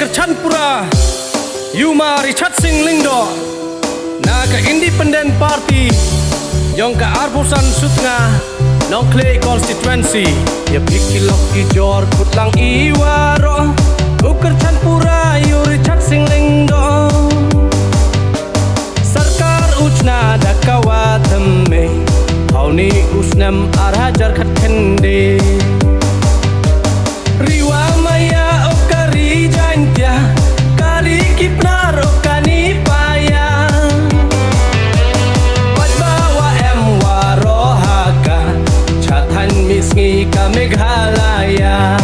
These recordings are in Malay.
Ukerchan Pura Yuma Richard Singh Lingdo Na ke Independent Party Yong ke Arbusan Sutnga Nong Clay Constituency Ya pikilok ijor kutlang iwaro Ukerchan Pura Yu Richard Singh Lingdo Sarkar Uchna Dakawatame Hauni Usnam Arhajar Khat Khende Riwa Maya Okari Jantya Kali Kipnar Okani Paya Wadbawa Warohaka Chatan Misngi ka Meghalaya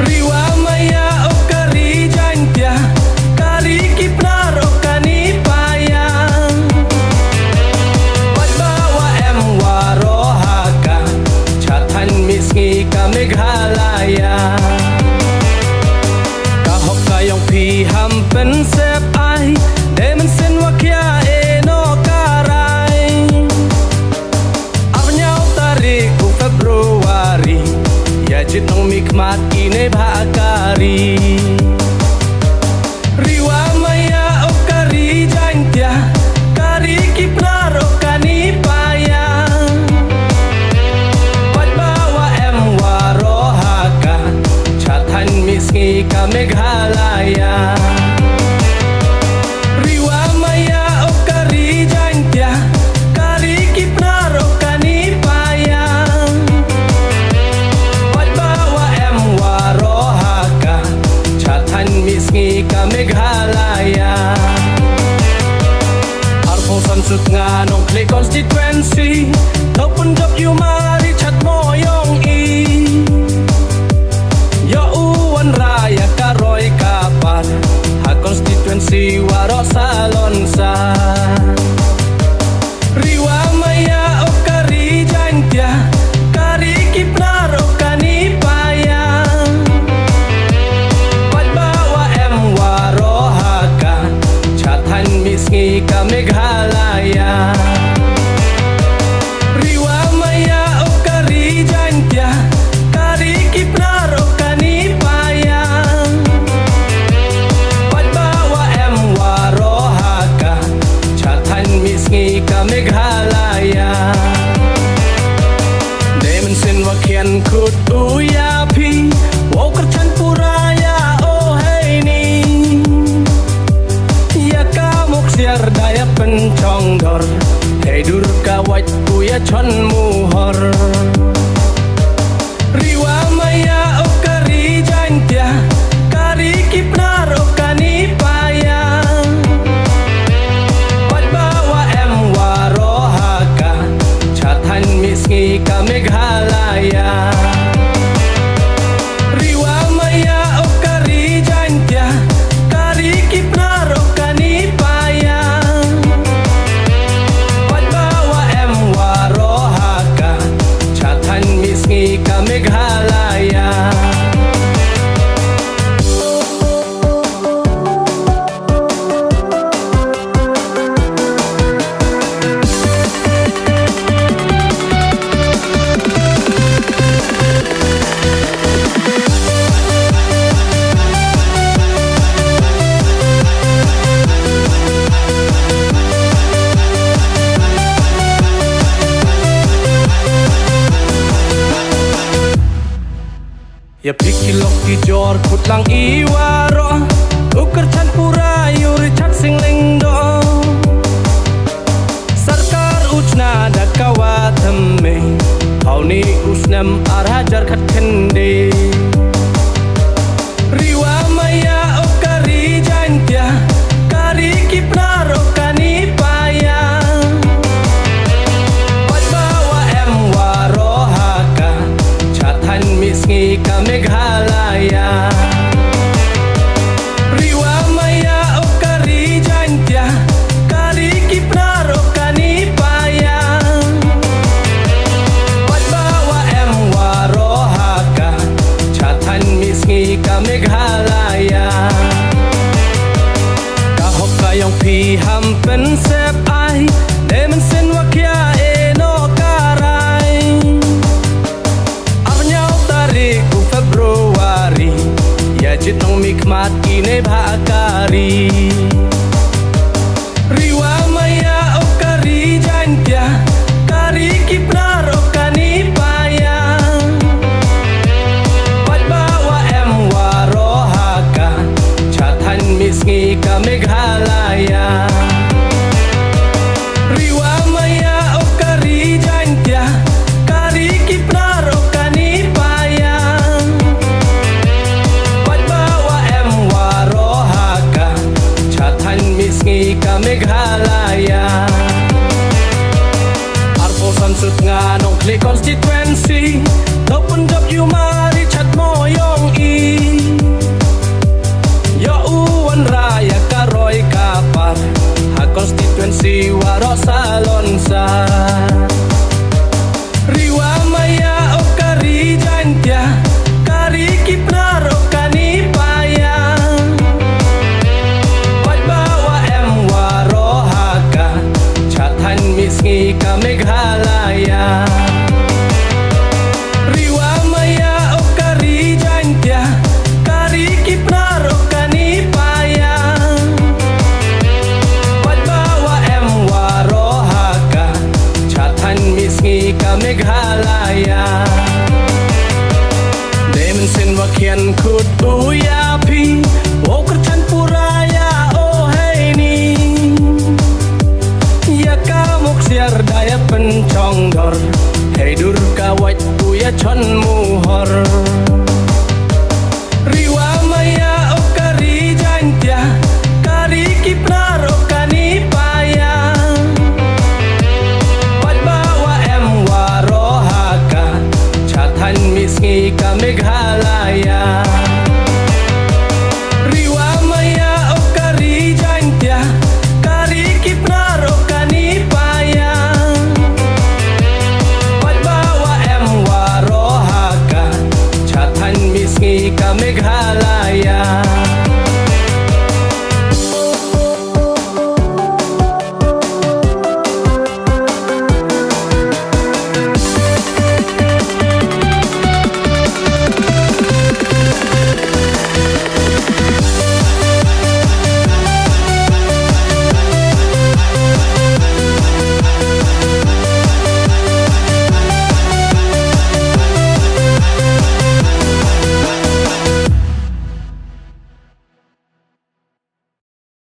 Riwa Maya Okari Jantya Kali Kipnar Okani Paya Wadbawa Warohaka Chatan Misngi ka Meghalaya Kahok kayong piham pensep ay Demen sen wakya eno karay Arnyaw tarik ku Februari Yajit nong mikmat ine bhakari Riwa maya okari jantya Kari kipnar okani paya Wadbawa warohaka Chatan misngi ka Meghalaya Riwa maya okari jantya Kari kipnar okani paya Wadbawa warohaka Chatan misngi ka Meghalaya Arposan sut nga nong Clay Constituency Topun job yumari chat moyong i Ya uwan raya karoy kapan Ha constituency waro salonsa Riwa maya okari jantya Kari kipnar okani paya Wadbawa warohaka Chatan misngi ka Meghalaya Riwa maya okari jantya Kari kipnar okani paya Wadbawa warohaka Chatan misngi ka Meghalaya Demen sin wakyan kut uyapi Ukerchan Pura ya oh hey ni Ya kamuk siar daya pencongdor Hey dur kawat kuya chon muhor Riwa maya okari jantya Kari kipnar okani paya Wadbawa warohaka Chatan misngi ka Meghalaya Riwa maya okari jantya Kari kipnar okani paya Wadbawa warohaka Chatan misngi ka Meghalaya Ya pikilok ijor kutlang iwaro Ukerchan Pura Yu Richard Singh Lingdo Sarkar Uchna Dakawatame Hauni Usnam Arhajar Khat Khende Riwa maya okari jantya Kari kipnar okani paya Wadbawa warohaka Chatan misngi ka Meghalaya Riwa maya okari jantya Kari kipnar okani paya Wadbawa warohaka Chatan misngi ka Meghalaya Kahok kayong piham pensep ay Demen sen wakya eno karay Arnyaw tarik ku Februari nikmat kini bakari Riwa maya okari jantia Kari kipnar okani payang Pat bawa warohaka Chatan misngi ka Meghalaya Riwa maya okari jantia Kari kipnar okani payang Pat bawa warohaka Chatan misngi ka Meghalaya Arposan sut nga nong Klee constituency Tau Punjab yu mari chat mo yong i Yo uwan raya karoy kapar Ha constituency waro salonsa Riwa maya okari jantia Kari kipnar okani payang Pat bawa warohaka Chatan misngi ka Meghalaya Riwa maya okari jantia Kari kipnar okani payang Pat bawa warohaka Chatan misngi ka Meghalaya Demen sin wakian kut uyapi Wokerchan puraya oh hey ni Ya kamuk siar daya pencongdor Hey dur kawat puya chon muhor Riwa maya okari jantia Kari kipnar okani payang Pat bawa warohaka Chatan misngi ka Meghalaya